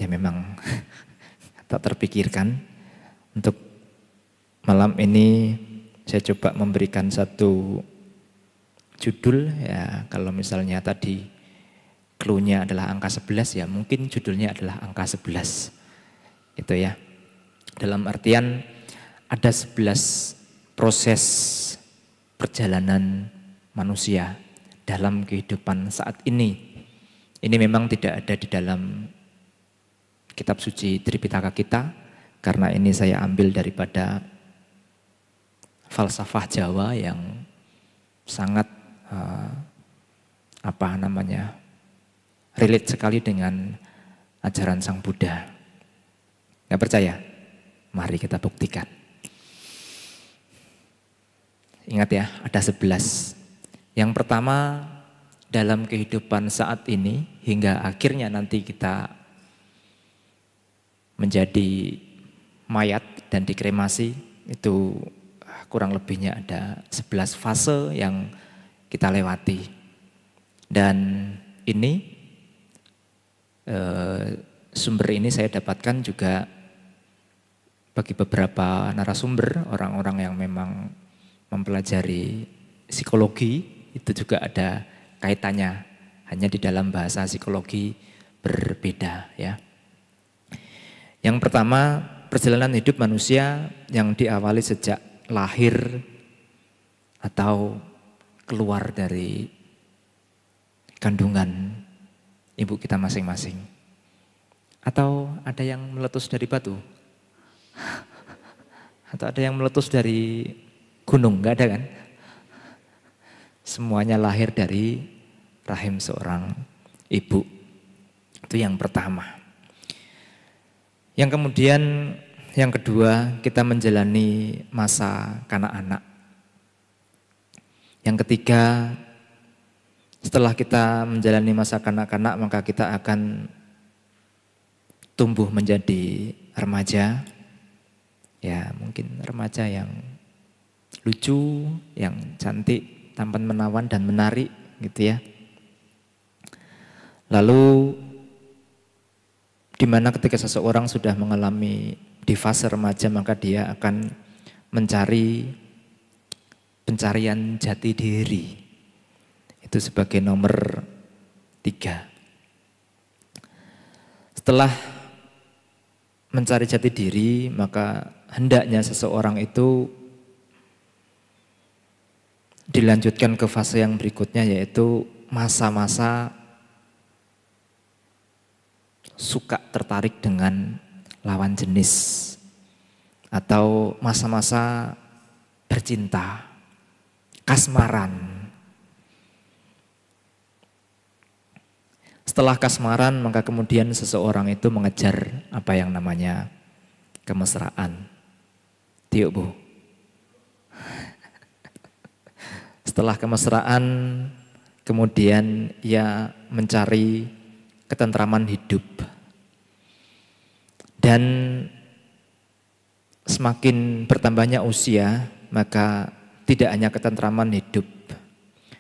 ya memang tak terpikirkan. Untuk malam ini saya coba memberikan satu judul, ya kalau misalnya tadi clue-nya adalah angka 11, ya mungkin judulnya adalah angka 11. Itu ya. Dalam artian ada 11 proses perjalanan manusia dalam kehidupan saat ini. Ini memang tidak ada di dalam kitab suci Tripitaka kita, karena ini saya ambil daripada falsafah Jawa yang sangat relate sekali dengan ajaran Sang Buddha. Gak percaya? Mari kita buktikan. Ingat ya, ada 11. Yang pertama, dalam kehidupan saat ini hingga akhirnya nanti kita menjadi mayat dan dikremasi, itu kurang lebihnya ada 11 fase yang kita lewati. Dan ini sumber ini saya dapatkan juga bagi beberapa narasumber, orang-orang yang memang mempelajari psikologi, itu juga ada kaitannya, hanya di dalam bahasa psikologi berbeda ya. Yang pertama, perjalanan hidup manusia yang diawali sejak lahir atau keluar dari kandungan ibu kita masing-masing. Atau ada yang meletus dari batu? Atau ada yang meletus dari gunung? Enggak ada kan? Semuanya lahir dari rahim seorang ibu. Itu yang pertama. Yang kemudian, yang kedua, kita menjalani masa kanak-kanak. Yang ketiga, setelah kita menjalani masa kanak-kanak, maka kita akan tumbuh menjadi remaja. Ya, mungkin remaja yang lucu, yang cantik, tampan menawan dan menarik gitu ya. Lalu di mana ketika seseorang sudah mengalami di fase remaja, maka dia akan mencari pencarian jati diri. Itu sebagai nomor 3. Setelah mencari jati diri, maka hendaknya seseorang itu dilanjutkan ke fase yang berikutnya, yaitu masa-masa suka tertarik dengan lawan jenis, atau masa-masa bercinta, kasmaran. Setelah kasmaran, maka kemudian seseorang itu mengejar apa yang namanya kemesraan. Tiuk Bu. Setelah kemesraan, kemudian ia mencari ketentraman hidup. Dan semakin bertambahnya usia, maka tidak hanya ketentraman hidup,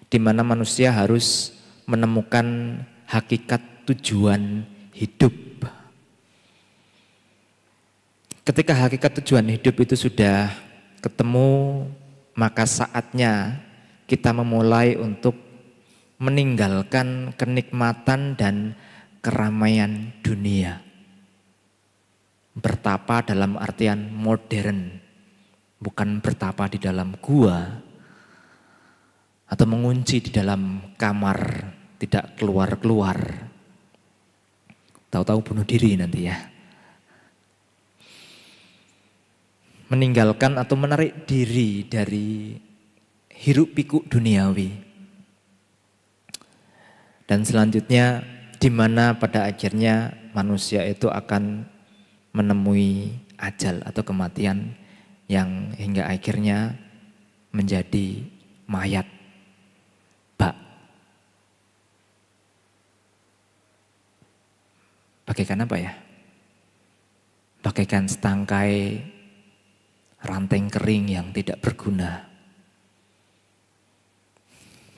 di mana manusia harus menemukan hakikat tujuan hidup. Ketika hakikat tujuan hidup itu sudah ketemu, maka saatnya kita memulai untuk meninggalkan kenikmatan dan keramaian dunia. Bertapa dalam artian modern, bukan bertapa di dalam gua atau mengunci di dalam kamar, tidak keluar-keluar. Tahu-tahu bunuh diri nanti ya. Meninggalkan atau menarik diri dari hiruk pikuk duniawi. Dan selanjutnya, di mana pada akhirnya manusia itu akan menemui ajal atau kematian yang hingga akhirnya menjadi mayat. Bagaikan apa ya? Bagaikan setangkai ranting kering yang tidak berguna.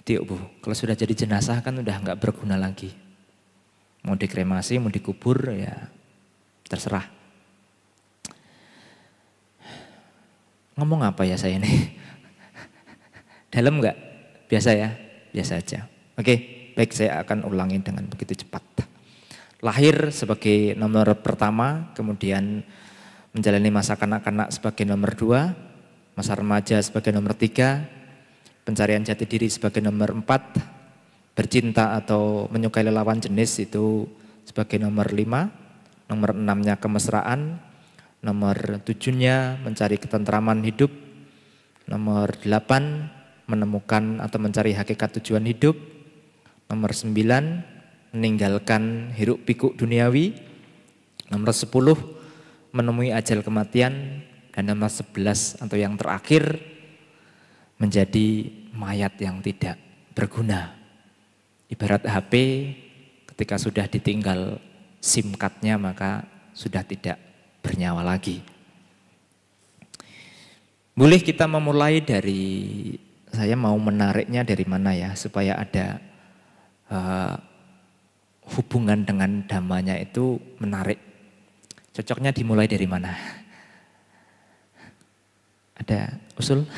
Tiuk Bu, kalau sudah jadi jenazah kan udah nggak berguna lagi. Mau dikremasi, mau dikubur ya terserah. Ngomong apa ya saya ini? Dalam enggak? Biasa ya? Biasa aja. Oke, baik, saya akan ulangi dengan begitu cepat. Lahir sebagai nomor pertama, kemudian menjalani masa kanak-kanak sebagai nomor 2, masa remaja sebagai nomor 3, pencarian jati diri sebagai nomor 4, bercinta atau menyukai lawan jenis itu sebagai nomor 5, nomor 6-nya kemesraan, nomor 7-nya mencari ketentraman hidup, nomor 8 menemukan atau mencari hakikat tujuan hidup, nomor 9 meninggalkan hiruk pikuk duniawi, nomor 10 menemui ajal kematian, dan nomor 11 atau yang terakhir menjadi mayat yang tidak berguna. Ibarat HP ketika sudah ditinggal SIM card-nya maka sudah tidak bernyawa lagi. Boleh kita memulai dari, saya mau menariknya dari mana ya, supaya ada hubungan dengan dhammanya itu menarik. Cocoknya dimulai dari mana? Ada usul?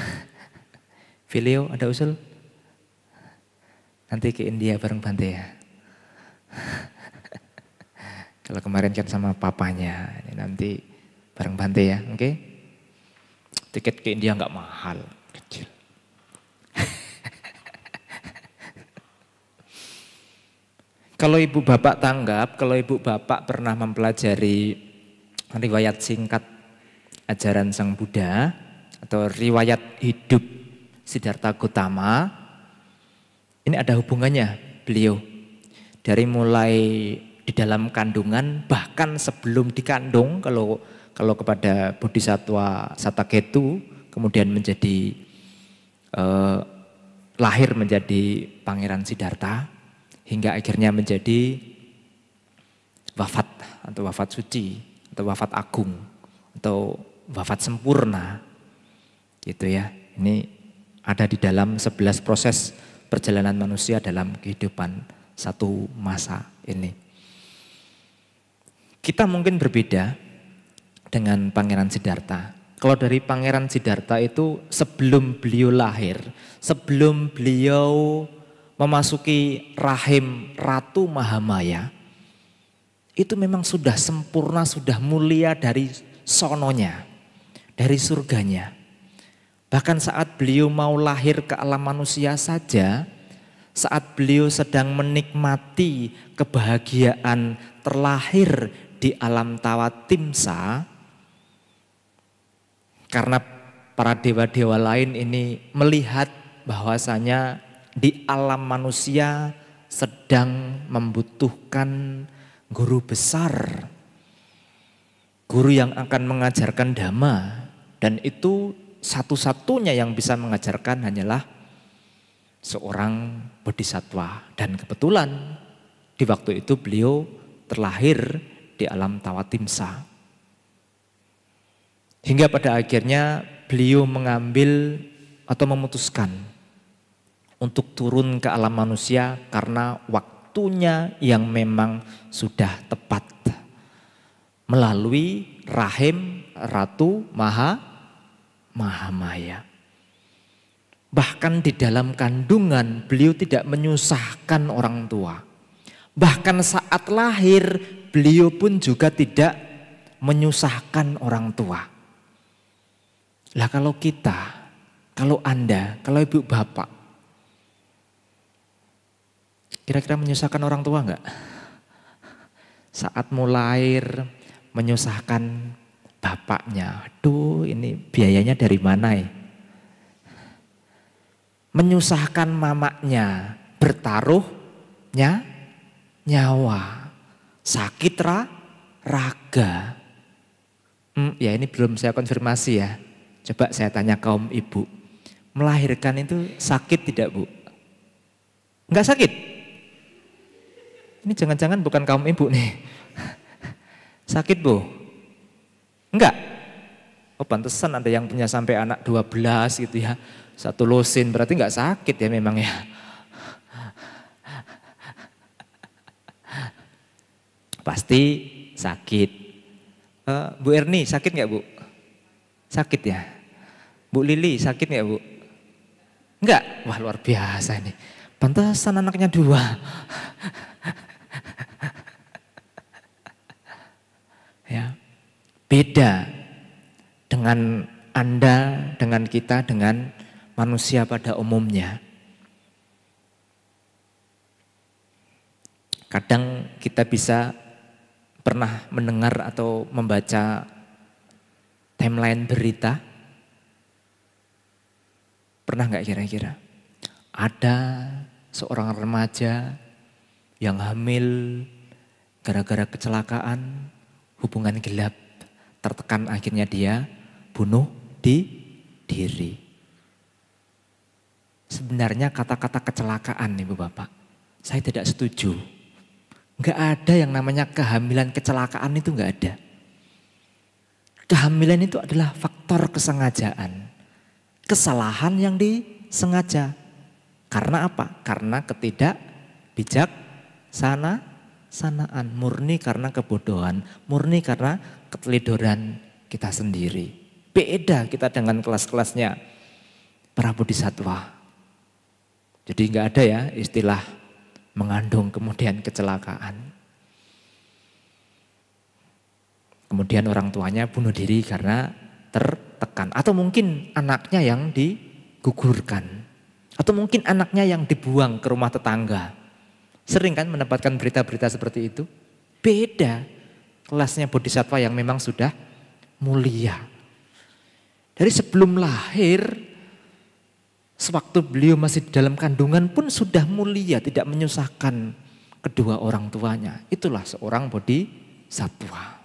Filio, ada usul? Nanti ke India bareng Bante ya. Kalau kemarin kan sama papanya, ini nanti bareng Bante ya, oke? Tiket ke India nggak mahal, kecil. Kalau ibu bapak tanggap, kalau ibu bapak pernah mempelajari riwayat singkat ajaran Sang Buddha atau riwayat hidup Siddhartha Gautama, ini ada hubungannya beliau dari mulai di dalam kandungan, bahkan sebelum dikandung, kalau kepada Bodhisattva Sattaketu, kemudian menjadi lahir menjadi Pangeran Siddhartha, hingga akhirnya menjadi wafat atau wafat suci atau wafat agung atau wafat sempurna, gitu ya. Ini ada di dalam 11 proses perjalanan manusia dalam kehidupan satu masa ini. Kita mungkin berbeda dengan Pangeran Siddhartha. Kalau dari Pangeran Siddhartha itu sebelum beliau lahir, sebelum beliau memasuki rahim Ratu Mahamaya, itu memang sudah sempurna, sudah mulia dari sononya, dari surganya. Bahkan saat beliau mau lahir ke alam manusia saja, saat beliau sedang menikmati kebahagiaan terlahir di alam Tawatimsa, karena para dewa-dewa lain ini melihat bahwasanya di alam manusia sedang membutuhkan guru besar, guru yang akan mengajarkan dhamma, dan itu satu-satunya yang bisa mengajarkan hanyalah seorang bodhisattva. Dan kebetulan di waktu itu beliau terlahir di alam Tawatimsa. Hingga pada akhirnya beliau mengambil atau memutuskan untuk turun ke alam manusia karena waktunya yang memang sudah tepat. Melalui rahim Ratu Mahamaya. Bahkan di dalam kandungan beliau tidak menyusahkan orang tua. Bahkan saat lahir beliau pun juga tidak menyusahkan orang tua. Lah kalau kita, kalau Anda, kalau ibu bapak, kira-kira menyusahkan orang tua enggak? Saat mau lahir menyusahkan bapaknya, aduh ini biayanya dari mana ya? Menyusahkan mamanya, bertaruhnya nyawa, sakit raga. Ya ini belum saya konfirmasi ya. Coba saya tanya kaum ibu, melahirkan itu sakit tidak Bu? Enggak sakit? Ini jangan-jangan bukan kaum ibu nih. Sakit Bu? Enggak? Oh pantesan ada yang punya sampai anak 12 gitu ya. Satu lusin berarti enggak sakit ya memang ya. Pasti sakit. Bu Erni sakit nggak Bu? Sakit ya. Bu Lili sakit nggak Bu? Enggak? Wah luar biasa ini. Pantesan anaknya 2. Ya, beda dengan Anda, dengan kita, dengan manusia pada umumnya. Kadang kita bisa pernah mendengar atau membaca timeline berita. Pernah nggak kira-kira? Ada seorang remaja yang hamil gara-gara kecelakaan, hubungan gelap, tertekan akhirnya dia bunuh diri. Sebenarnya kata-kata kecelakaan Ibu Bapak, saya tidak setuju. Enggak ada yang namanya kehamilan kecelakaan, itu enggak ada. Kehamilan itu adalah faktor kesengajaan. Kesalahan yang disengaja. Karena apa? Karena ketidakbijaksanaan. Murni karena kebodohan. Murni karena keteledoran kita sendiri. Beda kita dengan kelas-kelasnya para bodhisatwa. Jadi enggak ada ya istilah mengandung kemudian kecelakaan. Kemudian orang tuanya bunuh diri karena tertekan. Atau mungkin anaknya yang digugurkan. Atau mungkin anaknya yang dibuang ke rumah tetangga. Sering kan mendapatkan berita-berita seperti itu. Beda kelasnya bodhisatwa yang memang sudah mulia. Dari sebelum lahir, sewaktu beliau masih di dalam kandungan pun sudah mulia, tidak menyusahkan kedua orang tuanya. Itulah seorang bodhisatwa.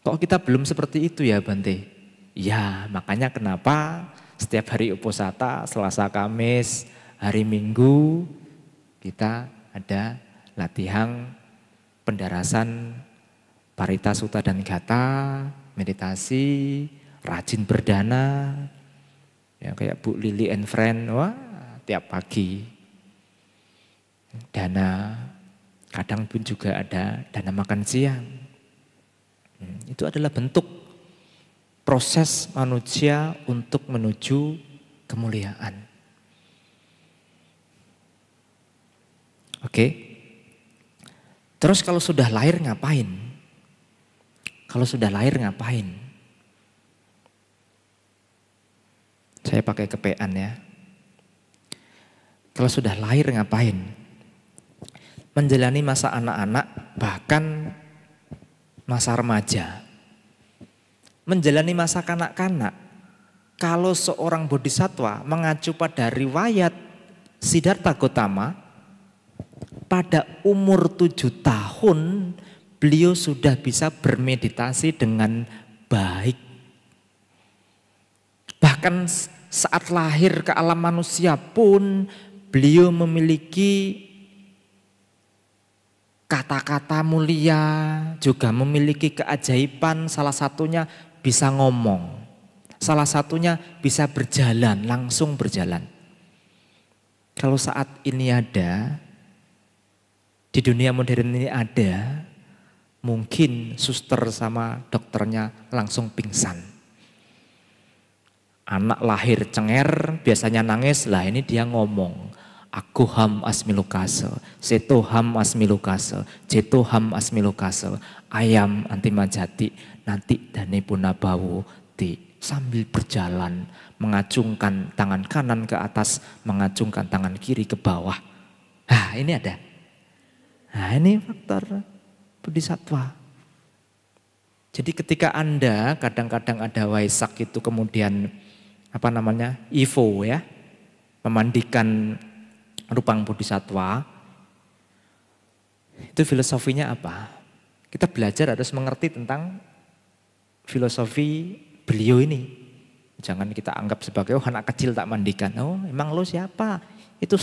Kok kita belum seperti itu ya Bante? Ya makanya kenapa setiap hari Uposatha, Selasa, Kamis, hari Minggu kita ada latihan pendarasan Parita Sutta dan Gatha, meditasi, rajin berdana. Ya, kayak Bu Lili and Friend, wah tiap pagi dana, kadang pun juga ada dana makan siang. Itu adalah bentuk proses manusia untuk menuju kemuliaan. Oke. Terus kalau sudah lahir ngapain? Kalau sudah lahir ngapain? Saya pakai kepean ya. Kalau sudah lahir ngapain? Menjalani masa anak-anak, bahkan masa remaja. Menjalani masa kanak-kanak. Kalau seorang bodhisatwa mengacu pada riwayat Siddhartha Gautama, pada umur 7 tahun beliau sudah bisa bermeditasi dengan baik. Bahkan saat lahir ke alam manusia pun beliau memiliki kata-kata mulia, juga memiliki keajaiban, salah satunya bisa ngomong, salah satunya bisa berjalan, langsung berjalan. Kalau saat ini ada, di dunia modern ini ada, mungkin suster sama dokternya langsung pingsan. Anak lahir cenger, biasanya nangis, lah ini dia ngomong. Aku ham asmilukase, seto ham asmilukase, jeto ham asmilukase, ayam antimajati, nanti dane punabawo di. Sambil berjalan, mengacungkan tangan kanan ke atas, mengacungkan tangan kiri ke bawah. Nah ini ada. Nah ini faktor bodhisatwa. Jadi ketika Anda kadang-kadang ada Waisak itu kemudian Ivo ya, memandikan rupang bodhisatwa, itu filosofinya apa? Kita belajar harus mengerti tentang filosofi beliau ini. Jangan kita anggap sebagai anak kecil tak mandikan. Oh emang lo siapa? Itu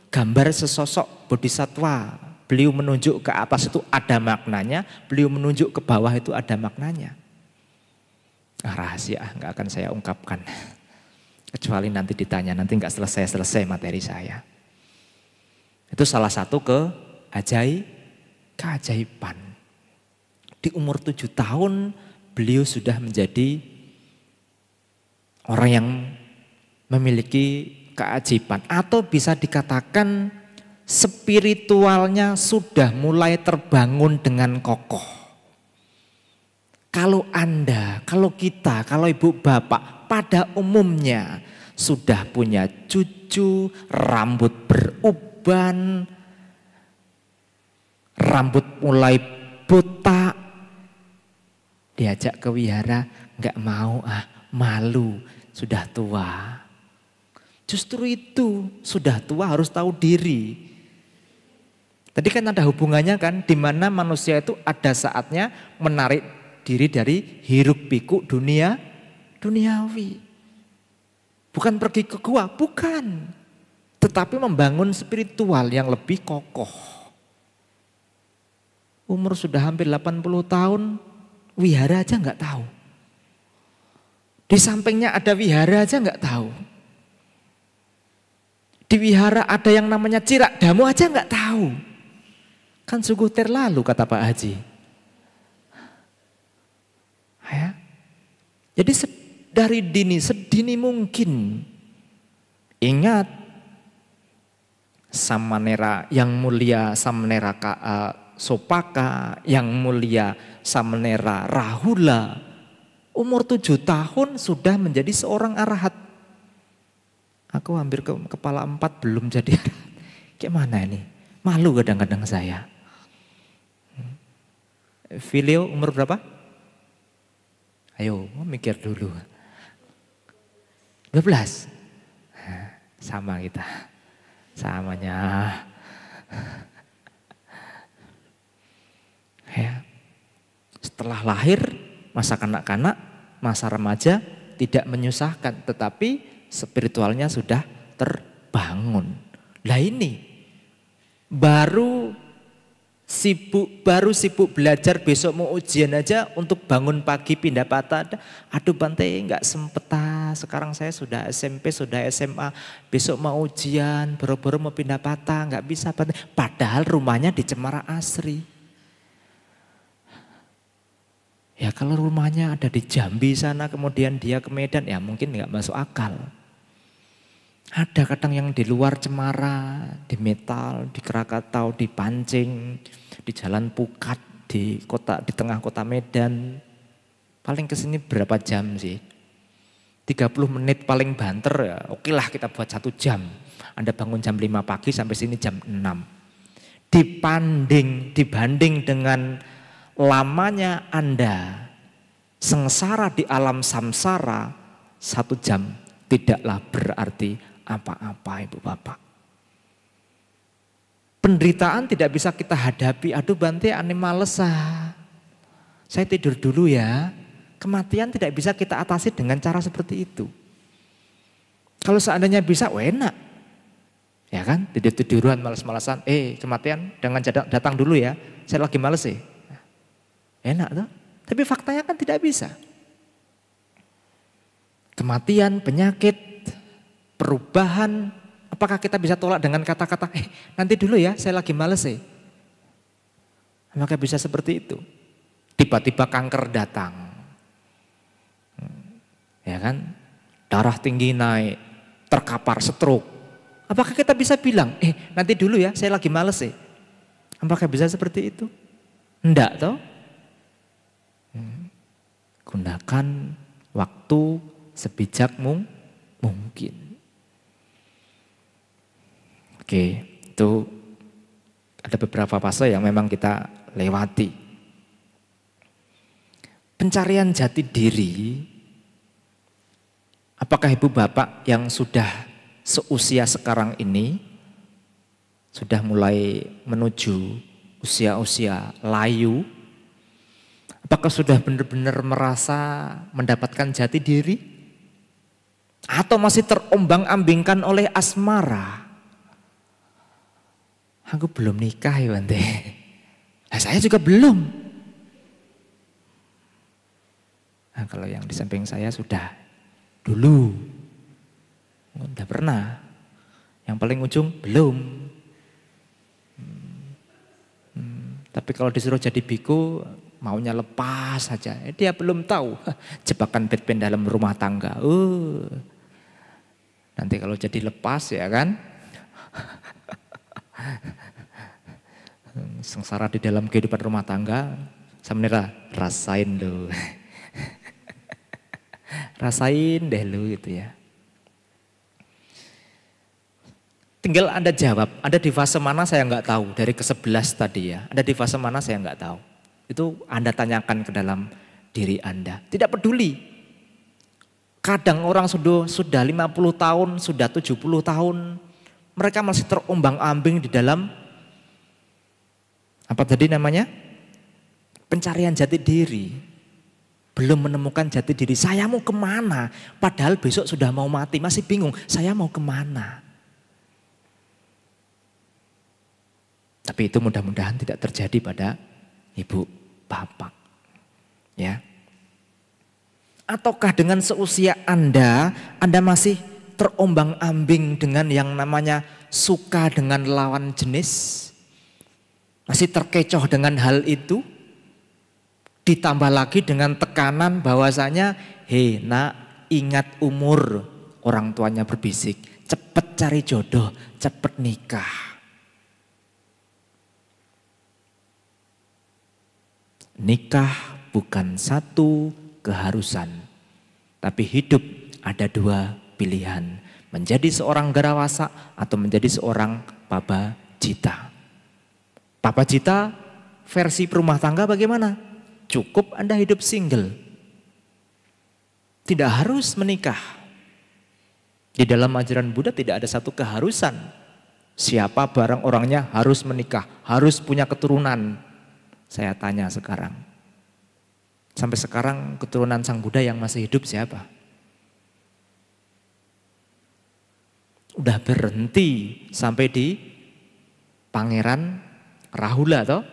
gambar sesosok bodhisatwa. Beliau menunjuk ke atas itu ada maknanya, beliau menunjuk ke bawah itu ada maknanya. Rahasia nggak akan saya ungkapkan. Kecuali nanti ditanya, nanti nggak selesai materi saya. Itu salah satu keajaiban. Di umur 7 tahun beliau sudah menjadi orang yang memiliki keajaiban. Atau bisa dikatakan spiritualnya sudah mulai terbangun dengan kokoh. Kalau Anda, kalau kita, kalau ibu bapak pada umumnya sudah punya cucu, rambut beruban, rambut mulai botak, diajak ke wihara, nggak mau, malu, sudah tua. Justru itu, sudah tua harus tahu diri. Tadi kan ada hubungannya kan, di mana manusia itu ada saatnya menarik diri dari hiruk pikuk duniawi. Bukan pergi ke gua, bukan. Tetapi membangun spiritual yang lebih kokoh. Umur sudah hampir 80 tahun, wihara aja nggak tahu. Di sampingnya ada wihara aja nggak tahu. Di wihara ada yang namanya cirak damu aja nggak tahu. Kan sungguh terlalu kata Pak Haji. Ya. Jadi dari sedini mungkin ingat Samanera yang mulia Samanera Sopaka, yang mulia Samanera Rahula, umur 7 tahun sudah menjadi seorang arahat. Aku hampir kepala 4 belum jadi arahat. Gimana ini? Malu kadang-kadang saya. Filio umur berapa? Ayo mikir dulu. 12. Sama kita. Samanya. Ya. Setelah lahir, masa kanak-kanak, masa remaja tidak menyusahkan, tetapi spiritualnya sudah terbangun. Lah ini baru sibuk belajar, besok mau ujian aja untuk bangun pagi pindah patah. Aduh Bante nggak sempet sekarang saya sudah SMP, sudah SMA, besok mau ujian, boro-boro mau pindah patah, nggak bisa Bante. Padahal rumahnya di Cemara Asri. Ya kalau rumahnya ada di Jambi sana, kemudian dia ke Medan, ya mungkin nggak masuk akal. Ada kadang yang di luar Cemara, di Metal, di Krakatau, di Pancing, di Jalan Pukat, di tengah kota Medan. Paling kesini berapa jam sih? 30 menit paling banter ya. Oke lah kita buat 1 jam. Anda bangun jam 5 pagi sampai sini jam 6. Dibanding dengan lamanya Anda sengsara di alam samsara, 1 jam tidaklah berarti apa-apa ibu bapak. Penderitaan tidak bisa kita hadapi. Aduh Bante ane males saya tidur dulu ya. Kematian tidak bisa kita atasi dengan cara seperti itu. Kalau seandainya bisa, enak. Ya kan, tidur-tiduran males-malesan. Kematian jangan datang dulu ya. Saya lagi males sih. Enak tuh. Tapi faktanya kan tidak bisa. Kematian, penyakit, perubahan, apakah kita bisa tolak dengan kata-kata, nanti dulu ya, saya lagi males sih. Apakah bisa seperti itu? Tiba-tiba kanker datang. Ya kan? Darah tinggi naik, terkapar, stroke. Apakah kita bisa bilang, nanti dulu ya, saya lagi males sih. Apakah bisa seperti itu? Enggak toh? Gunakan waktu sebijak mungkin. Oke, itu ada beberapa fase yang memang kita lewati. Pencarian jati diri, apakah ibu bapak yang sudah seusia sekarang ini sudah mulai menuju usia-usia layu? Apakah sudah benar-benar merasa mendapatkan jati diri? Atau masih terombang-ambingkan oleh asmara? Aku belum nikah ya Bante. Nah, saya juga belum. Nah, kalau yang di samping saya sudah dulu. Udah pernah. Yang paling ujung belum. Tapi kalau disuruh jadi biku maunya lepas saja. Dia belum tahu jebakan Batman dalam rumah tangga. Nanti kalau jadi lepas ya kan, sengsara di dalam kehidupan rumah tangga. Sebenarnya rasain dulu, rasain deh lu gitu ya. Tinggal Anda jawab, Anda di fase mana saya nggak tahu, dari ke-11 tadi ya. Anda di fase mana saya nggak tahu. Itu Anda tanyakan ke dalam diri Anda. Tidak peduli. Kadang orang sudah 50 tahun, sudah 70 tahun. Mereka masih terombang-ambing di dalam, apa tadi namanya? Pencarian jati diri. Belum menemukan jati diri, saya mau kemana? Padahal besok sudah mau mati, masih bingung, saya mau kemana? Tapi itu mudah-mudahan tidak terjadi pada ibu bapak. Ya. Ataukah dengan seusia Anda masih terombang-ambing dengan yang namanya suka dengan lawan jenis? Masih terkecoh dengan hal itu? Ditambah lagi dengan tekanan bahwasanya, hei nak, ingat umur. Orang tuanya berbisik, cepet cari jodoh, cepet nikah. Nikah bukan satu keharusan, tapi hidup ada dua pilihan. Menjadi seorang garawasa atau menjadi seorang pabajita. Pabajita versi perumah tangga bagaimana? Cukup Anda hidup single. Tidak harus menikah. Di dalam ajaran Buddha tidak ada satu keharusan. Siapa barang orangnya harus menikah, harus punya keturunan. Saya tanya sekarang, sampai sekarang keturunan Sang Buddha yang masih hidup siapa? Udah berhenti sampai di Pangeran Rahula toh?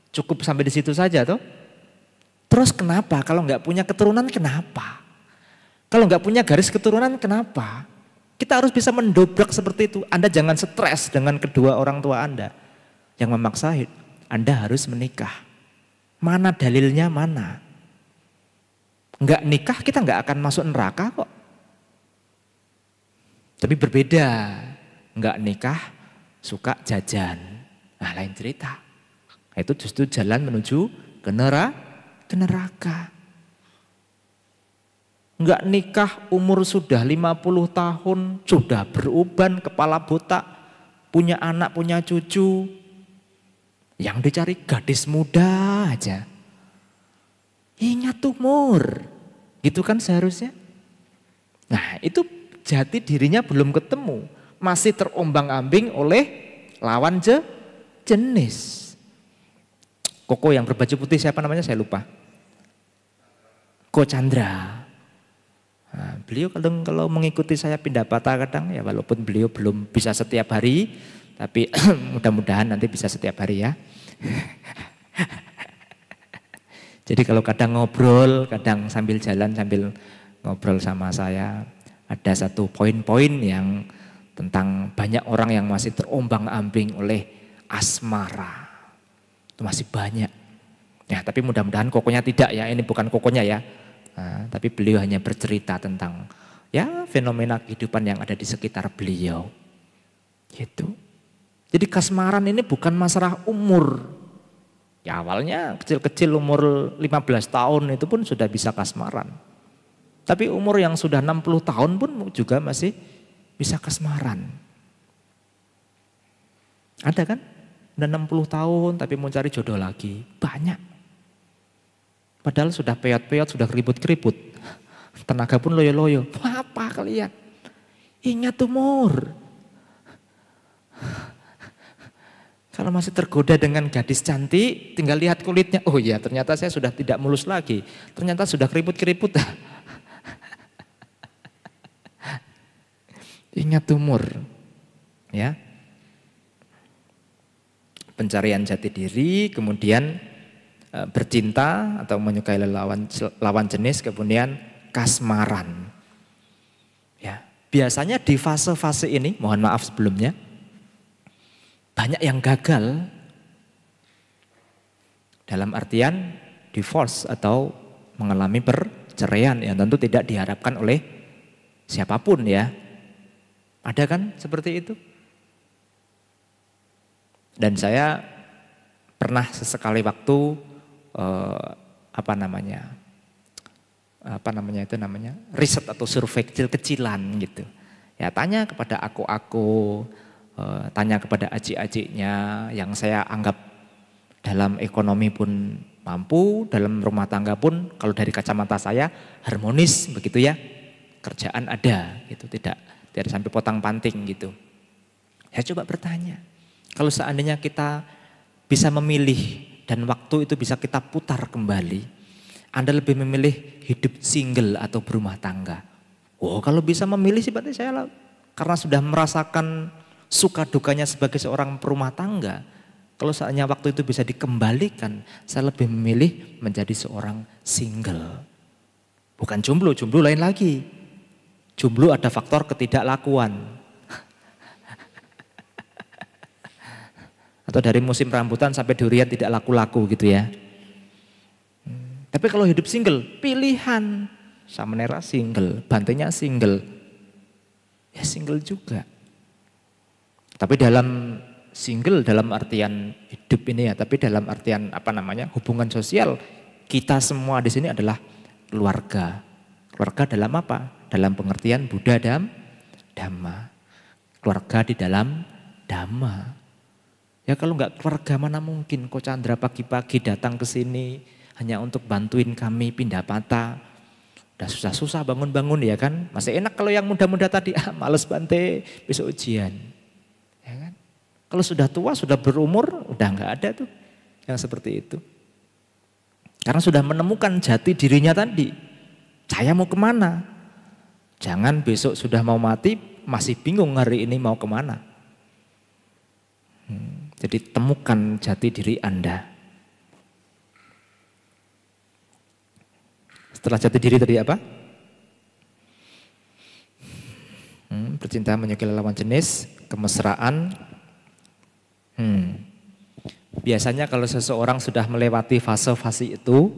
Cukup sampai di situ saja toh? Terus kenapa? Kalau nggak punya keturunan kenapa? Kalau nggak punya garis keturunan kenapa? Kita harus bisa mendobrak seperti itu. Anda jangan stres dengan kedua orang tua Anda yang memaksa Anda harus menikah. Mana dalilnya mana? Enggak nikah kita enggak akan masuk neraka kok. Tapi berbeda. Enggak nikah suka jajan. Nah lain cerita. Itu justru jalan menuju ke neraka. Enggak nikah umur sudah 50 tahun. Sudah beruban, kepala botak. Punya anak, punya cucu. Yang dicari gadis muda aja. Ingat umur. Gitu kan seharusnya. Nah itu jati dirinya belum ketemu. Masih terombang-ambing oleh lawan jenis. Koko yang berbaju putih siapa namanya saya lupa. Ko Chandra. Nah, beliau kalau mengikuti saya pindah patah kadang ya walaupun beliau belum bisa setiap hari. Tapi mudah-mudahan nanti bisa setiap hari ya. Jadi kalau kadang ngobrol, kadang sambil jalan, sambil ngobrol sama saya. Ada satu poin-poin yang tentang banyak orang yang masih terombang-ambing oleh asmara. Itu masih banyak. Ya, tapi mudah-mudahan kokonya tidak ya, ini bukan kokonya ya. Nah, tapi beliau hanya bercerita tentang ya fenomena kehidupan yang ada di sekitar beliau. Gitu. Jadi kasmaran ini bukan masalah umur. Ya awalnya kecil-kecil umur 15 tahun itu pun sudah bisa kasmaran. Tapi umur yang sudah 60 tahun pun juga masih bisa kasmaran. Ada kan? Udah 60 tahun tapi mau cari jodoh lagi. Banyak. Padahal sudah peyot-peyot, sudah keriput-keriput. Tenaga pun loyo-loyo. Apa kalian? Ingat umur. Kalau masih tergoda dengan gadis cantik, tinggal lihat kulitnya. Oh iya, ternyata saya sudah tidak mulus lagi. Ternyata sudah keriput-keriput. Ingat umur. Ya. Pencarian jati diri, kemudian bercinta atau menyukai lawan jenis, kemudian kasmaran. Ya. Biasanya di fase-fase ini, mohon maaf sebelumnya, banyak yang gagal dalam artian divorce atau mengalami perceraian yang tentu tidak diharapkan oleh siapapun ya. Ada kan seperti itu? Dan saya pernah sesekali waktu riset atau survei kecil-kecilan gitu. Ya tanya kepada aku, tanya kepada adik-adiknya yang saya anggap dalam ekonomi pun mampu, dalam rumah tangga pun kalau dari kacamata saya harmonis begitu ya. Kerjaan ada gitu, tidak sampai potang-panting gitu. Saya coba bertanya, kalau seandainya kita bisa memilih dan waktu itu bisa kita putar kembali, Anda lebih memilih hidup single atau berumah tangga? Oh, kalau bisa memilih sih berarti saya karena sudah merasakan suka dukanya sebagai seorang perumah tangga. Kalau seandainya waktu itu bisa dikembalikan, saya lebih memilih menjadi seorang single. Bukan jomblo, jomblo lain lagi. Jomblo ada faktor ketidaklakuan. Atau dari musim rambutan sampai durian tidak laku-laku gitu ya. Tapi kalau hidup single, pilihan. Samanera single, bantenya single. Ya single juga. Tapi dalam single dalam artian hidup ini ya, tapi dalam artian hubungan sosial, kita semua di sini adalah keluarga. Keluarga dalam apa? Dalam pengertian Buddha dan Dhamma. Keluarga di dalam Dhamma. Ya kalau enggak keluarga mana mungkin Ko Chandra pagi-pagi datang ke sini hanya untuk bantuin kami pindah patah. Udah susah-susah bangun-bangun ya kan. Masih enak kalau yang muda-muda tadi, males Bante, besok ujian. Ya kan? Kalau sudah tua, sudah berumur, udah enggak ada tuh yang seperti itu. Karena sudah menemukan jati dirinya tadi. Saya mau kemana? Jangan besok sudah mau mati, masih bingung hari ini mau kemana. Jadi temukan jati diri Anda. Setelah jati diri tadi apa? Bercinta menyukai lawan jenis, kemesraan. Biasanya kalau seseorang sudah melewati fase-fase itu,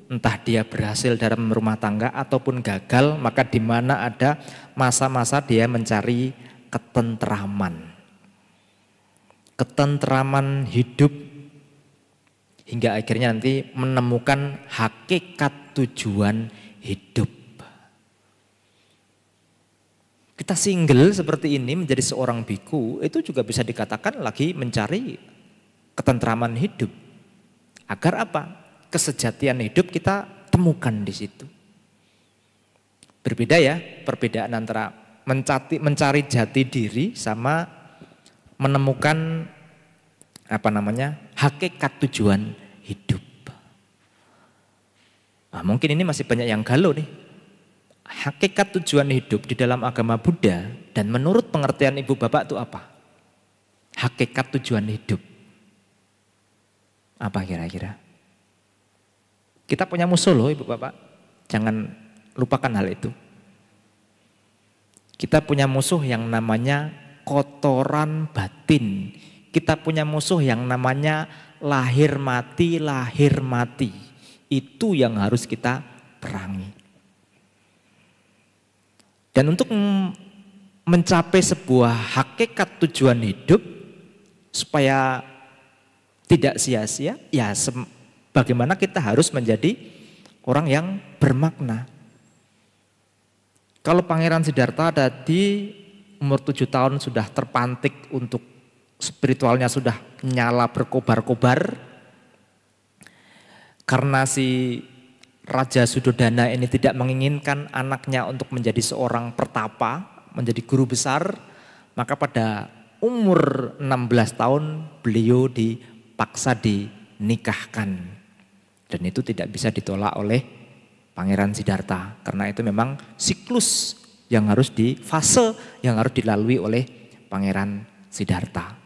entah dia berhasil dalam rumah tangga ataupun gagal, maka di mana ada masa-masa dia mencari ketentraman. Ketentraman hidup hingga akhirnya nanti menemukan hakikat tujuan hidup. Kita single seperti ini menjadi seorang biku itu juga bisa dikatakan lagi mencari ketentraman hidup. Agar apa? Kesejatian hidup kita temukan di situ. Berbeda ya, perbedaan antara mencari jati diri sama menemukan hakikat tujuan hidup. Nah, mungkin ini masih banyak yang galau nih. Hakikat tujuan hidup di dalam agama Buddha dan menurut pengertian ibu bapak itu apa? Hakikat tujuan hidup. Apa kira-kira? Kita punya musuh loh ibu bapak. Jangan lupakan hal itu. Kita punya musuh yang namanya kotoran batin. Kita punya musuh yang namanya lahir mati. Itu yang harus kita perangi. Dan untuk mencapai sebuah hakikat tujuan hidup supaya tidak sia-sia, ya bagaimana kita harus menjadi orang yang bermakna. Kalau Pangeran Siddhartha tadi umur 7 tahun sudah terpantik untuk spiritualnya sudah nyala berkobar-kobar. Karena si Raja Sudodana ini tidak menginginkan anaknya untuk menjadi seorang pertapa, menjadi guru besar, maka pada umur 16 tahun beliau dipaksa dinikahkan. Dan itu tidak bisa ditolak oleh Pangeran Siddhartha, karena itu memang siklus yang harus fase yang harus dilalui oleh Pangeran Siddhartha.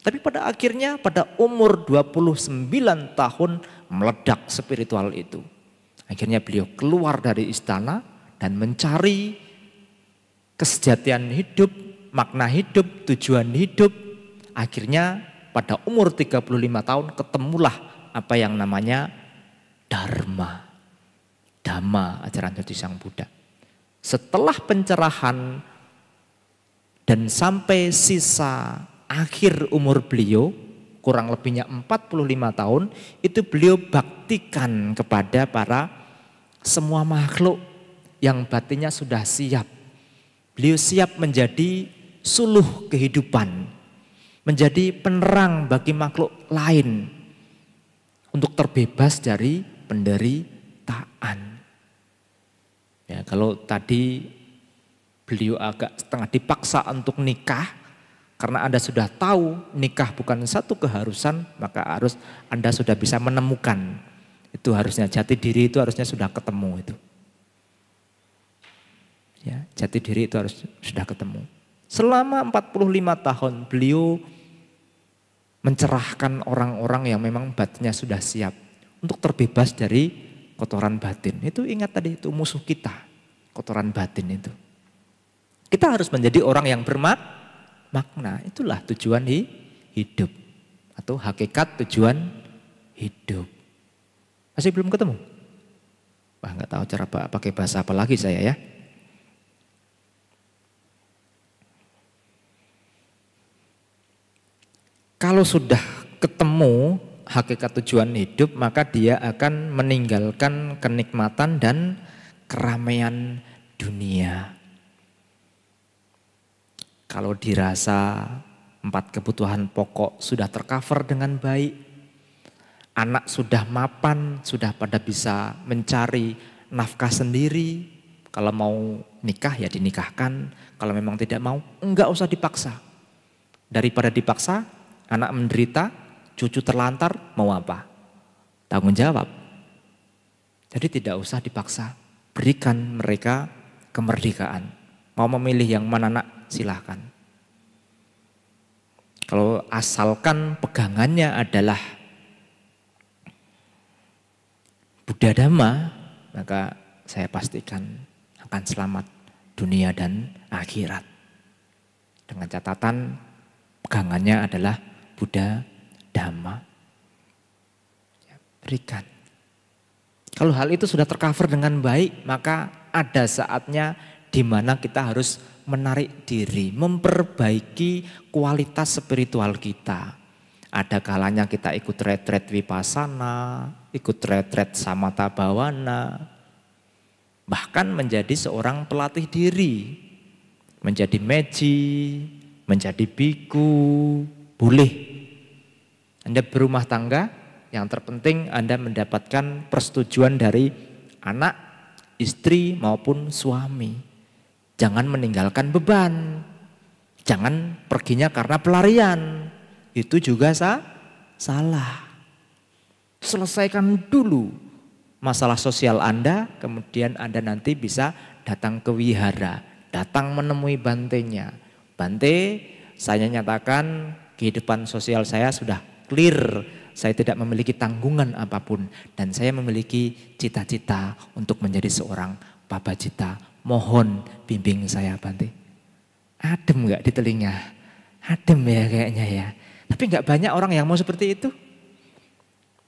Tapi pada akhirnya pada umur 29 tahun meledak spiritual itu. Akhirnya beliau keluar dari istana dan mencari kesejatian hidup, makna hidup, tujuan hidup. Akhirnya pada umur 35 tahun ketemulah apa yang namanya Dharma. Dhamma, ajaran dari Sang Buddha. Setelah pencerahan dan sampai sisa akhir umur beliau, kurang lebihnya 45 tahun, itu beliau baktikan kepada para semua makhluk yang batinnya sudah siap. Beliau siap menjadi suluh kehidupan, menjadi penerang bagi makhluk lain untuk terbebas dari penderitaan. Ya, kalau tadi beliau agak setengah dipaksa untuk nikah, karena Anda sudah tahu nikah bukan satu keharusan, maka harus Anda sudah bisa menemukan. Itu harusnya jati diri itu harusnya sudah ketemu itu. Ya, jati diri itu harus sudah ketemu. Selama 45 tahun beliau mencerahkan orang-orang yang memang batinnya sudah siap untuk terbebas dari kotoran batin. Itu ingat tadi, itu musuh kita, kotoran batin itu. Kita harus menjadi orang yang bermakna. Itulah tujuan hidup atau hakikat tujuan hidup. Masih belum ketemu? Wah, nggak tahu cara pakai bahasa apa lagi saya ya. Kalau sudah ketemu hakikat tujuan hidup, maka dia akan meninggalkan kenikmatan dan keramaian dunia. Kalau dirasa 4 kebutuhan pokok sudah tercover dengan baik, anak sudah mapan, sudah pada bisa mencari nafkah sendiri, kalau mau nikah ya dinikahkan, kalau memang tidak mau enggak usah dipaksa. Daripada dipaksa, anak menderita, cucu terlantar, mau apa? Tanggung jawab. Jadi tidak usah dipaksa. Berikan mereka kemerdekaan. Mau memilih yang mana nak, silahkan. Kalau asalkan pegangannya adalah Buddha Dhamma, maka saya pastikan akan selamat dunia dan akhirat. Dengan catatan pegangannya adalah Buddha Dhamma. Ya, berikan. Kalau hal itu sudah tercover dengan baik, maka ada saatnya di mana kita harus menarik diri, memperbaiki kualitas spiritual kita. Ada kalanya kita ikut retret vipassana, ikut retret samatha bhavana, bahkan menjadi seorang pelatih diri, menjadi meji, menjadi biku, boleh. Anda berumah tangga, yang terpenting Anda mendapatkan persetujuan dari anak, istri maupun suami. Jangan meninggalkan beban, jangan perginya karena pelarian, itu juga salah. Selesaikan dulu masalah sosial Anda, kemudian Anda nanti bisa datang ke wihara, datang menemui bantenya. Bante, saya nyatakan kehidupan sosial saya sudah clear, saya tidak memiliki tanggungan apapun dan saya memiliki cita-cita untuk menjadi seorang Pabajita. Mohon bimbing saya Bante. Adem gak di telinga? Adem ya kayaknya ya. Tapi gak banyak orang yang mau seperti itu.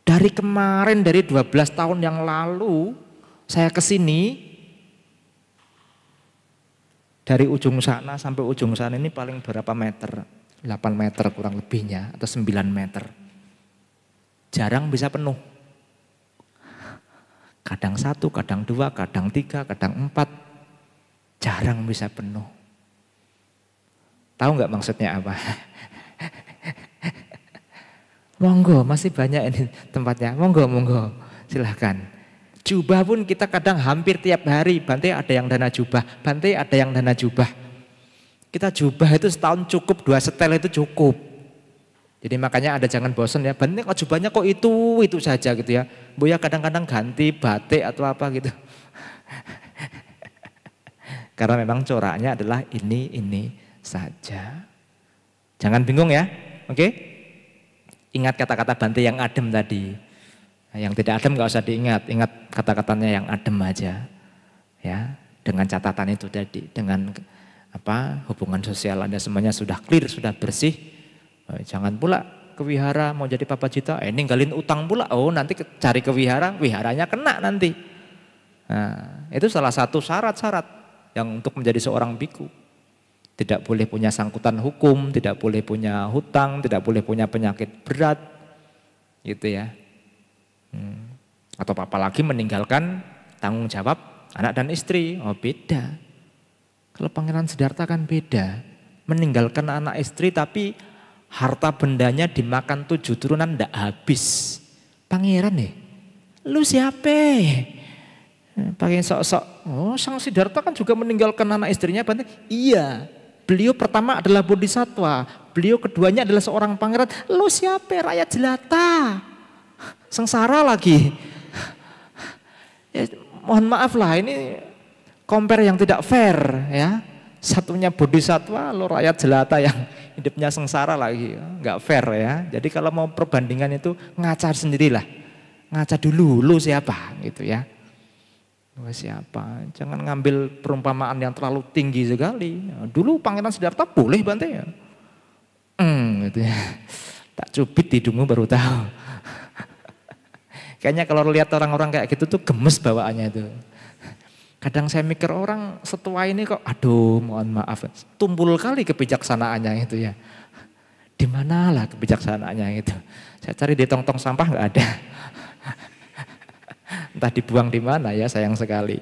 Dari kemarin, dari 12 tahun yang lalu saya kesini, dari ujung sana sampai ujung sana ini paling berapa meter? 8 meter kurang lebihnya atau 9 meter. Jarang bisa penuh. Kadang 1, kadang 2, kadang 3, kadang 4. Jarang bisa penuh. Tahu nggak maksudnya apa? Monggo, masih banyak ini tempatnya. Monggo, silahkan. Jubah pun kita kadang hampir tiap hari. Bante ada yang dana jubah, Bante ada yang dana jubah. Kita jubah itu setahun cukup, 2 setel itu cukup. Jadi makanya Anda jangan bosan ya, Bante kok jubahnya kok itu saja gitu ya. Buya kadang-kadang ganti batik atau apa gitu. Karena memang coraknya adalah ini saja. Jangan bingung ya, oke? Ingat kata-kata Bante yang adem tadi. Yang tidak adem gak usah diingat, ingat kata-katanya yang adem aja. Ya, dengan catatan itu tadi, dengan hubungan sosial Anda semuanya sudah clear, sudah bersih. Jangan pula ke wihara mau jadi papacita, ninggalin utang pula. Oh nanti cari ke wihara, wiharanya kena nanti. Nah, itu salah satu syarat-syarat yang untuk menjadi seorang biku. Tidak boleh punya sangkutan hukum, tidak boleh punya hutang, tidak boleh punya penyakit berat, gitu ya. Atau apalagi meninggalkan tanggung jawab anak dan istri. Oh beda. Kalau Pangeran Siddhartha kan beda. Meninggalkan anak istri tapi harta bendanya dimakan 7 turunan ndak habis. Pangeran nih, lu siapa? Pakai sok-sok. Oh Sang Siddhartha kan juga meninggalkan anak istrinya. Iya, beliau pertama adalah bodhisatwa. Beliau keduanya adalah seorang pangeran. Lu siapa? Rakyat jelata. Sengsara lagi. Ya, mohon maaf lah ini compare yang tidak fair ya. Satunya bodhisatwa, lo rakyat jelata yang hidupnya sengsara lagi, nggak fair ya. Jadi kalau mau perbandingan itu ngaca sendirilah, ngaca dulu, lo siapa gitu ya. Lo siapa? Jangan ngambil perumpamaan yang terlalu tinggi sekali. Dulu Pangeran Siddhartha boleh Bante ya, gitu ya. Tak cubit hidungmu baru tahu. Kayaknya kalau lihat orang-orang kayak gitu tuh gemes bawaannya itu. Kadang saya mikir orang setua ini kok, aduh mohon maaf, tumpul kali kebijaksanaannya itu ya. Di manalah kebijaksanaannya itu. Saya cari di tong-tong sampah nggak ada. Entah dibuang di mana ya, sayang sekali.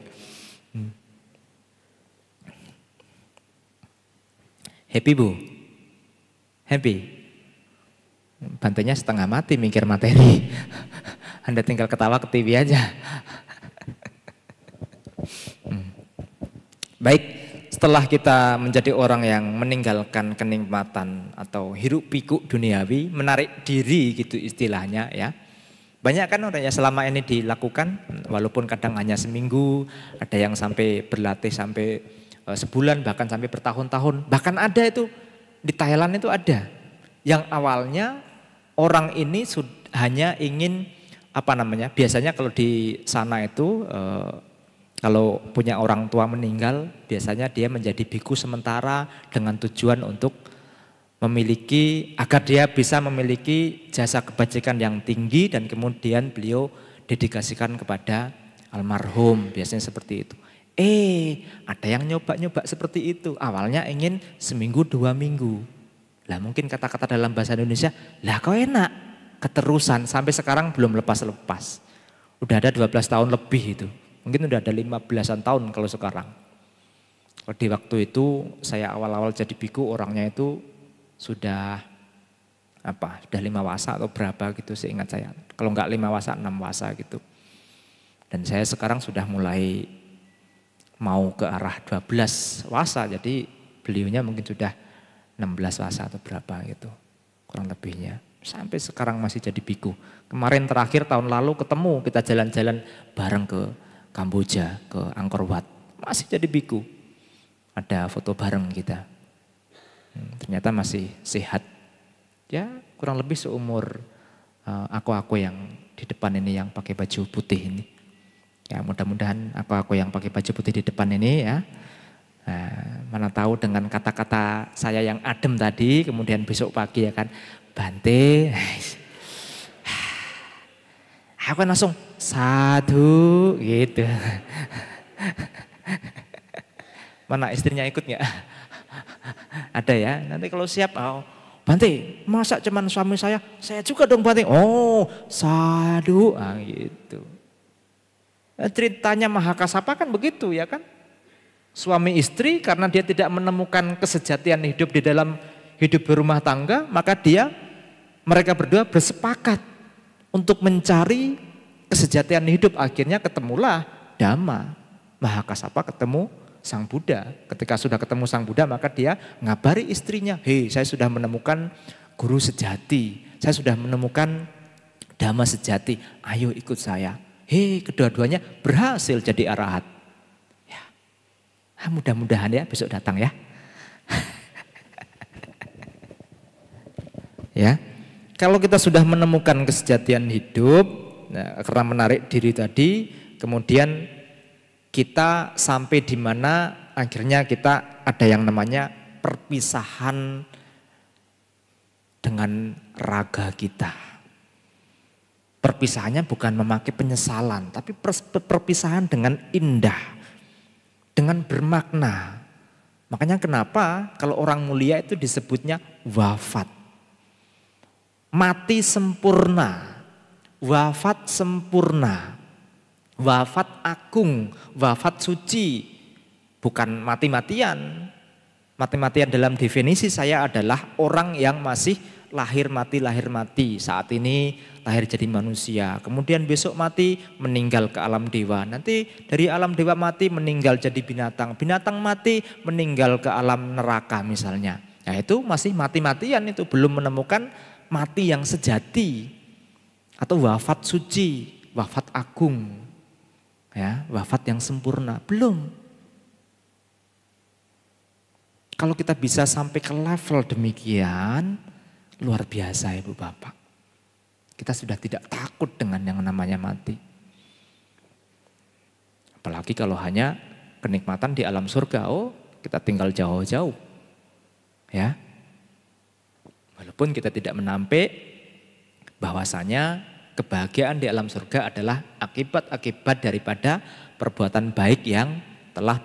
Happy Bu? Happy? Bantenya setengah mati mikir materi. Anda tinggal ketawa ke TV aja. Baik, setelah kita menjadi orang yang meninggalkan kenikmatan atau hiruk pikuk duniawi, menarik diri gitu istilahnya ya. Banyak kan orang yang selama ini dilakukan, walaupun kadang hanya seminggu, ada yang sampai berlatih sampai sebulan, bahkan sampai bertahun-tahun. Bahkan ada itu, di Thailand itu ada, yang awalnya orang ini hanya ingin, biasanya kalau di sana itu, kalau punya orang tua meninggal, biasanya dia menjadi biku sementara dengan tujuan untuk agar dia bisa memiliki jasa kebajikan yang tinggi dan kemudian beliau dedikasikan kepada almarhum, biasanya seperti itu. Ada yang nyoba-nyoba seperti itu, awalnya ingin seminggu 2 minggu. Lah mungkin kata-kata dalam bahasa Indonesia, lah kok enak, keterusan sampai sekarang belum lepas-lepas. Udah ada 12 tahun lebih itu. Mungkin udah ada 15-an tahun kalau sekarang. Kalau di waktu itu saya awal-awal jadi biku orangnya itu sudah 5 wasa atau berapa gitu seingat saya. Kalau enggak 5 wasa 6 wasa gitu. Dan saya sekarang sudah mulai mau ke arah 12 wasa. Jadi beliaunya mungkin sudah 16 wasa atau berapa gitu. Kurang lebihnya. Sampai sekarang masih jadi biku. Kemarin terakhir tahun lalu ketemu kita jalan-jalan bareng ke Kamboja, ke Angkor Wat, masih jadi biku. Ada foto bareng kita. Ternyata masih sehat. Ya kurang lebih seumur aku yang di depan ini yang pakai baju putih ini. Ya mudah-mudahan aku yang pakai baju putih di depan ini ya. Mana tahu dengan kata-kata saya yang adem tadi, kemudian besok pagi ya kan, Bante. Aku kan langsung sadu gitu. Mana istrinya ikut nggak? Ada ya. Nanti kalau siap, Bante, masa cuman suami saya juga dong Bante. Oh, sadu, gitu. Ceritanya Mahakasapa kan begitu ya kan? Suami istri karena dia tidak menemukan kesejatian hidup di dalam hidup berumah tangga, maka mereka berdua bersepakat untuk mencari kesejatian hidup. Akhirnya ketemulah Dhamma. Mahakasapa ketemu Sang Buddha. Ketika sudah ketemu Sang Buddha maka dia ngabari istrinya. Hei, saya sudah menemukan guru sejati. Saya sudah menemukan Dhamma sejati. Ayo ikut saya. Hei, kedua-duanya berhasil jadi arahat. Ya, mudah-mudahan ya besok datang ya. Ya. Kalau kita sudah menemukan kesejatian hidup, karena menarik diri tadi, kemudian kita sampai di mana akhirnya kita ada yang namanya perpisahan dengan raga kita. Perpisahannya bukan memakai penyesalan, tapi perpisahan dengan indah, dengan bermakna. Makanya kenapa kalau orang mulia itu disebutnya wafat. Mati sempurna, wafat sempurna, wafat agung, wafat suci. Bukan mati-matian. Mati-matian dalam definisi saya adalah orang yang masih lahir mati. Saat ini lahir jadi manusia. Kemudian besok mati meninggal ke alam dewa. Nanti dari alam dewa mati meninggal jadi binatang. Binatang mati meninggal ke alam neraka misalnya. Nah itu masih mati-matian, itu belum menemukan mati yang sejati. Atau wafat suci, wafat agung. Ya, wafat yang sempurna. Belum. Kalau kita bisa sampai ke level demikian, luar biasa Ibu Bapak. Kita sudah tidak takut dengan yang namanya mati. Apalagi kalau hanya kenikmatan di alam surga, oh kita tinggal jauh-jauh. Ya. Walaupun kita tidak menampik bahwasanya kebahagiaan di alam surga adalah akibat-akibat daripada perbuatan baik yang telah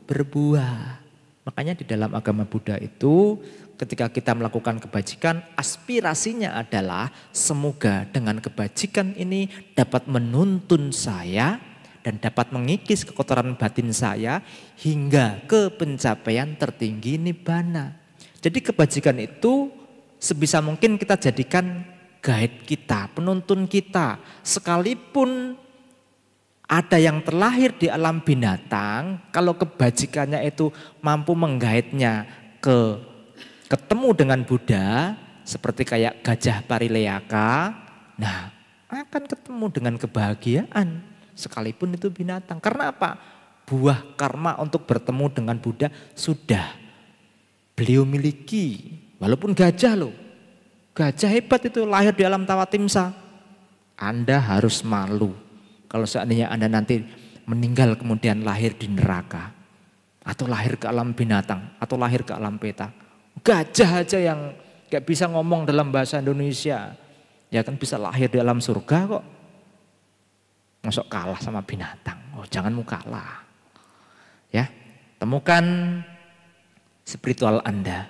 berbuah. Makanya di dalam agama Buddha itu ketika kita melakukan kebajikan, aspirasinya adalah semoga dengan kebajikan ini dapat menuntun saya dan dapat mengikis kekotoran batin saya hingga ke pencapaian tertinggi nibbana. Jadi kebajikan itu sebisa mungkin kita jadikan guide kita, penuntun kita. Sekalipun ada yang terlahir di alam binatang, kalau kebajikannya itu mampu menggaitnya ketemu dengan Buddha, seperti kayak gajah parileaka, nah akan ketemu dengan kebahagiaan, sekalipun itu binatang. Karena apa? Buah karma untuk bertemu dengan Buddha sudah beliau miliki, walaupun gajah loh. Gajah hebat itu lahir di alam tawatimsa. Anda harus malu kalau seandainya Anda nanti meninggal kemudian lahir di neraka. Atau lahir ke alam binatang, atau lahir ke alam petak. Gajah aja yang gak bisa ngomong dalam bahasa Indonesia, ya kan bisa lahir di alam surga kok. Masuk kalah sama binatang, oh jangan mau kalah. Ya, temukan spiritual Anda,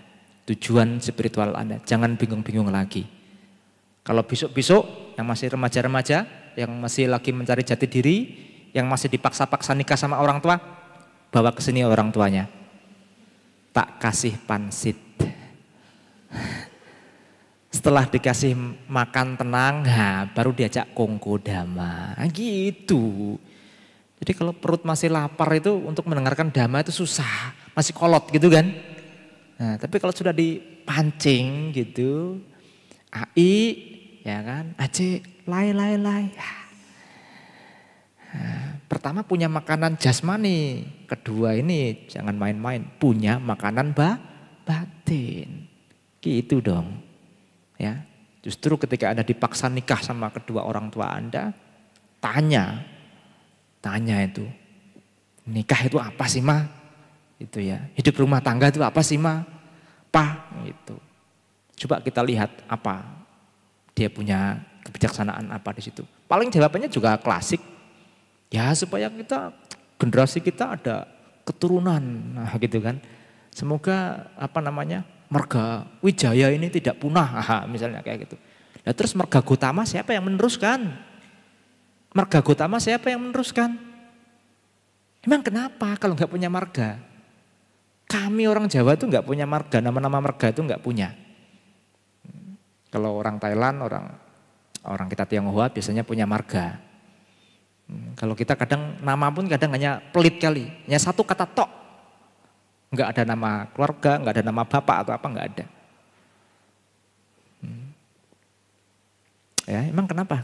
tujuan spiritual Anda, jangan bingung-bingung lagi. Kalau besok-besok yang masih remaja-remaja, yang masih lagi mencari jati diri, yang masih dipaksa-paksa nikah sama orang tua, bawa ke sini orang tuanya. Tak kasih pansit. Setelah dikasih makan tenang, baru diajak kongko dhamma. Gitu. Jadi kalau perut masih lapar itu untuk mendengarkan dhamma itu susah, masih kolot gitu kan. Nah, tapi kalau sudah dipancing gitu, ai, ya kan, aci, lai. Pertama punya makanan jasmani, kedua ini jangan main-main, punya makanan batin. Gitu dong. Ya. Justru ketika Anda dipaksa nikah sama kedua orang tua Anda, tanya itu. Nikah itu apa sih, Ma? Itu ya. Hidup rumah tangga itu apa sih, Ma? Pa, gitu. Coba kita lihat apa dia punya kebijaksanaan apa di situ. Paling jawabannya juga klasik. Ya supaya generasi kita ada keturunan, nah gitu kan. Semoga marga Wijaya ini tidak punah, misalnya kayak gitu. Nah terus marga Gotama siapa yang meneruskan? Marga Gotama siapa yang meneruskan? Emang kenapa kalau nggak punya marga? Kami orang Jawa itu nggak punya marga, nama-nama marga itu nggak punya. Kalau orang Thailand, orang kita Tionghoa biasanya punya marga. Kalau kita kadang nama pun kadang hanya pelit kali, hanya satu kata tok. Enggak ada nama keluarga, enggak ada nama bapak atau apa, enggak ada. Ya, emang kenapa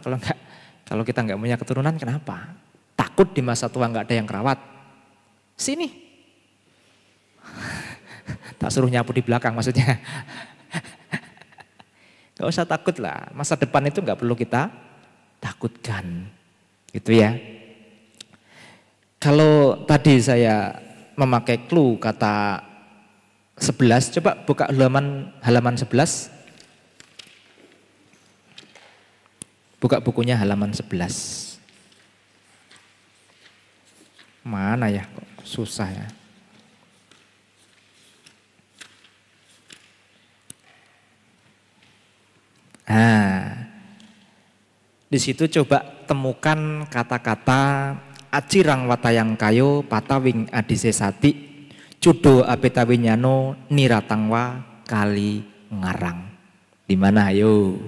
kalau kita enggak punya keturunan kenapa? Takut di masa tua enggak ada yang kerawat. Sini. Tak suruh nyapu di belakang maksudnya. Enggak usah takut lah, masa depan itu enggak perlu kita takutkan. Gitu ya. Kalau tadi saya memakai clue kata 11, coba buka halaman 11 Buka bukunya halaman 11. Mana ya, kok susah ya. Nah, di situ coba temukan kata-kata acirang watayang kayo patawing adisesati cudo apetawinyano niratangwa kali ngarang. Di mana ayo?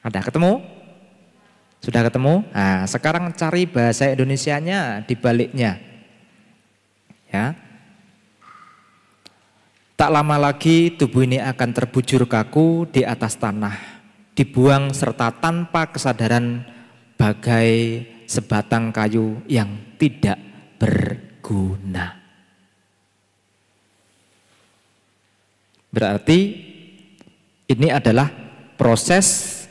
Ada ketemu? Sudah ketemu? Nah, sekarang cari bahasa Indonesianya di baliknya. Ya. Tak lama lagi tubuh ini akan terbujur kaku di atas tanah, dibuang serta tanpa kesadaran bagai sebatang kayu yang tidak berguna. Berarti ini adalah 11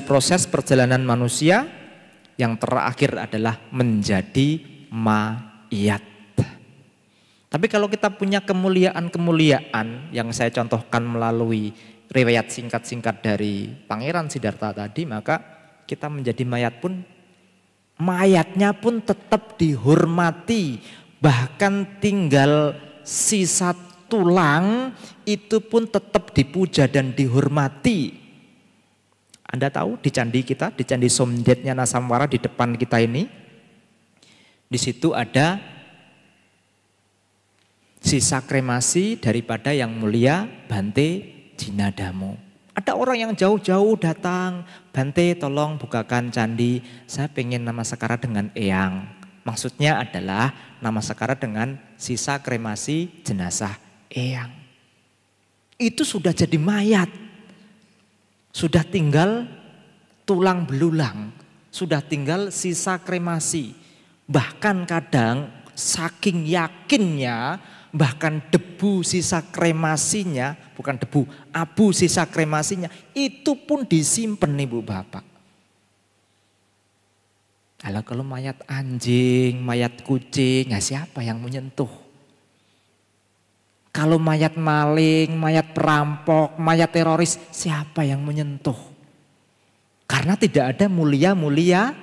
proses perjalanan manusia, yang terakhir adalah menjadi mayat. Tapi kalau kita punya kemuliaan-kemuliaan yang saya contohkan melalui riwayat singkat-singkat dari Pangeran Siddhartha tadi, maka kita menjadi mayatnya pun tetap dihormati. Bahkan tinggal sisa tulang itu pun tetap dipuja dan dihormati. Anda tahu di candi kita, di candi Somdetnya Nasamwara di depan kita ini, di situ ada sisa kremasi daripada yang mulia Bante Jinadamo. Ada orang yang jauh-jauh datang, Bante tolong bukakan candi, saya pengen nama sekara dengan eyang. Maksudnya adalah nama sekara dengan sisa kremasi jenazah eyang. Itu sudah jadi mayat, sudah tinggal tulang belulang, sudah tinggal sisa kremasi. Bahkan kadang saking yakinnya, bahkan debu sisa kremasinya, bukan debu, abu sisa kremasinya, itu pun disimpan ibu bapak. Kalau mayat anjing, mayat kucing, ya siapa yang menyentuh? Kalau mayat maling, mayat perampok, mayat teroris, siapa yang menyentuh? Karena tidak ada mulianya.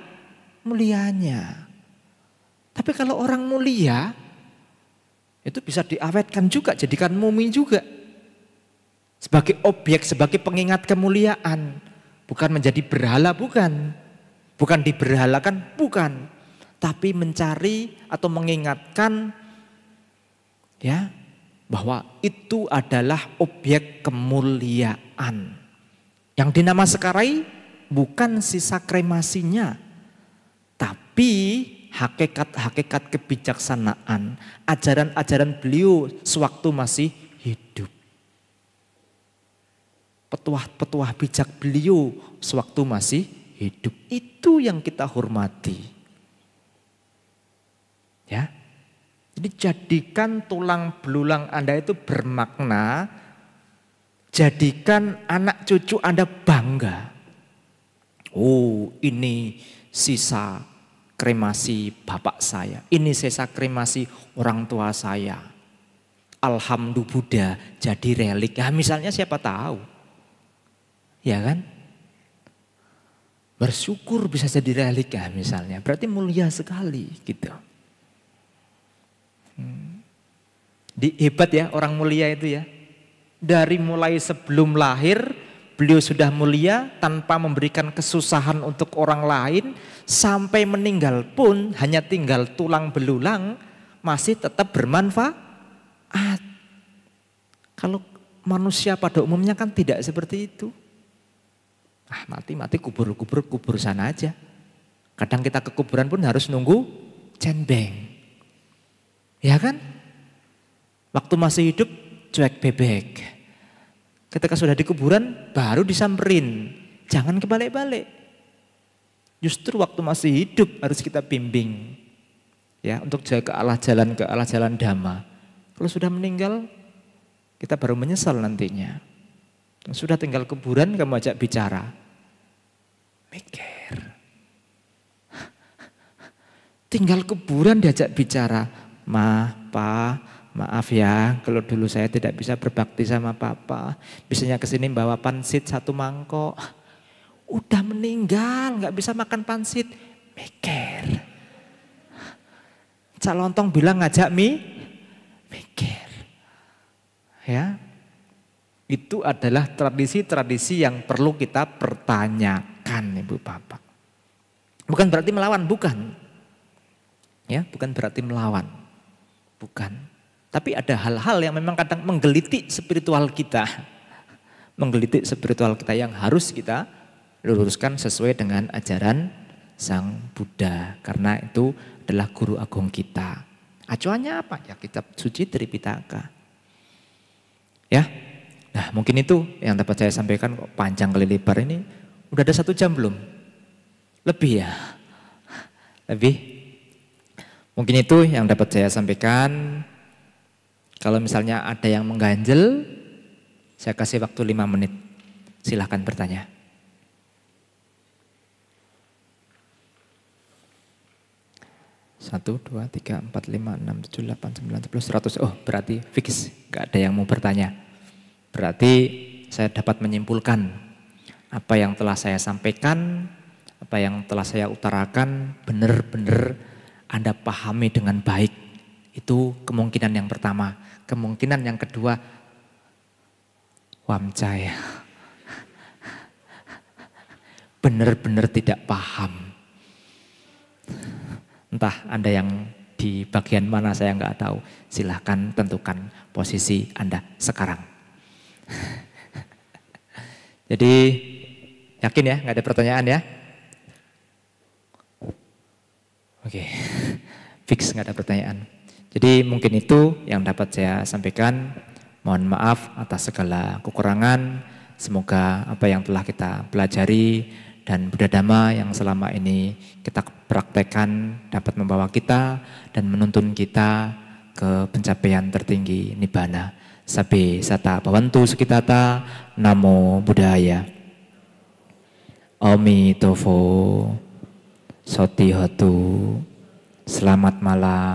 Tapi kalau orang mulia, itu bisa diawetkan juga, jadikan mumi juga. Sebagai objek, sebagai pengingat kemuliaan. Bukan menjadi berhala, bukan. Bukan diberhalakan, bukan. Tapi mencari atau mengingatkan ya bahwa itu adalah objek kemuliaan. Yang dinamaskarai bukan sisa kremasinya, tapi hakikat-hakikat kebijaksanaan, ajaran-ajaran beliau sewaktu masih hidup. Petuah-petuah bijak beliau sewaktu masih hidup. Itu yang kita hormati. Ya. Jadi jadikan tulang belulang Anda itu bermakna, jadikan anak cucu Anda bangga. Oh, ini sisa kremasi bapak saya, ini sisa kremasi orang tua saya. Alhamdulillah Buddha jadi relik. Ya misalnya siapa tahu. Ya kan? Bersyukur bisa jadi relik ya misalnya. Berarti mulia sekali gitu. Hebat ya orang mulia itu ya. Dari mulai sebelum lahir beliau sudah mulia tanpa memberikan kesusahan untuk orang lain. Sampai meninggal pun hanya tinggal tulang belulang masih tetap bermanfaat. Kalau manusia pada umumnya kan tidak seperti itu. Mati kubur sana aja. Kadang kita ke kuburan pun harus nunggu cenbeng. Ya kan? Waktu masih hidup cuek bebek. Ketika sudah di kuburan baru disamperin. Jangan kebalik-balik. Justru waktu masih hidup harus kita bimbing. Ya, untuk jaga ke arah jalan dhamma. Kalau sudah meninggal kita baru menyesal nantinya. Sudah tinggal kuburan kamu ajak bicara. Mikir. Tinggal kuburan diajak bicara. Ma, pa, maaf ya kalau dulu saya tidak bisa berbakti sama papa. Biasanya kesini bawa pansit 1 mangkok. Udah meninggal, nggak bisa makan pansit. Mikir. Cak Lontong bilang ngajak mikir. Ya, itu adalah tradisi-tradisi yang perlu kita pertanyakan, Ibu Bapak. Bukan berarti melawan, bukan. Ya, bukan berarti melawan. Bukan. Tapi ada hal-hal yang memang kadang menggelitik spiritual kita. Menggelitik spiritual kita yang harus kita luruskan sesuai dengan ajaran Sang Buddha. Karena itu adalah guru agung kita. Acuannya apa? Ya kitab suci Tripitaka. Ya, nah mungkin itu yang dapat saya sampaikan. Kok panjang kali lebar ini. Udah ada 1 jam belum? Lebih ya? Lebih? Mungkin itu yang dapat saya sampaikan. Kalau misalnya ada yang mengganjel, saya kasih waktu 5 menit. Silahkan bertanya. Satu, 2, 3, 4, 5, 6, 7, 8, 9, 10, 100. Oh berarti fix, gak ada yang mau bertanya. Berarti saya dapat menyimpulkan apa yang telah saya sampaikan, apa yang telah saya utarakan benar-benar Anda pahami dengan baik. Itu kemungkinan yang pertama. Kemungkinan yang kedua, wamcaya. Benar-benar tidak paham. Entah Anda yang di bagian mana saya nggak tahu. Silahkan tentukan posisi Anda sekarang. Jadi yakin ya nggak ada pertanyaan ya? Oke, fix nggak ada pertanyaan. Jadi mungkin itu yang dapat saya sampaikan. Mohon maaf atas segala kekurangan. Semoga apa yang telah kita pelajari dan Buddha Dhamma yang selama ini kita praktekkan dapat membawa kita dan menuntun kita ke pencapaian tertinggi Nibbana. Sabbe sata bhavantu sukitata. Namo Buddhaya. Ami Tofo. Soti Hotu. Selamat malam.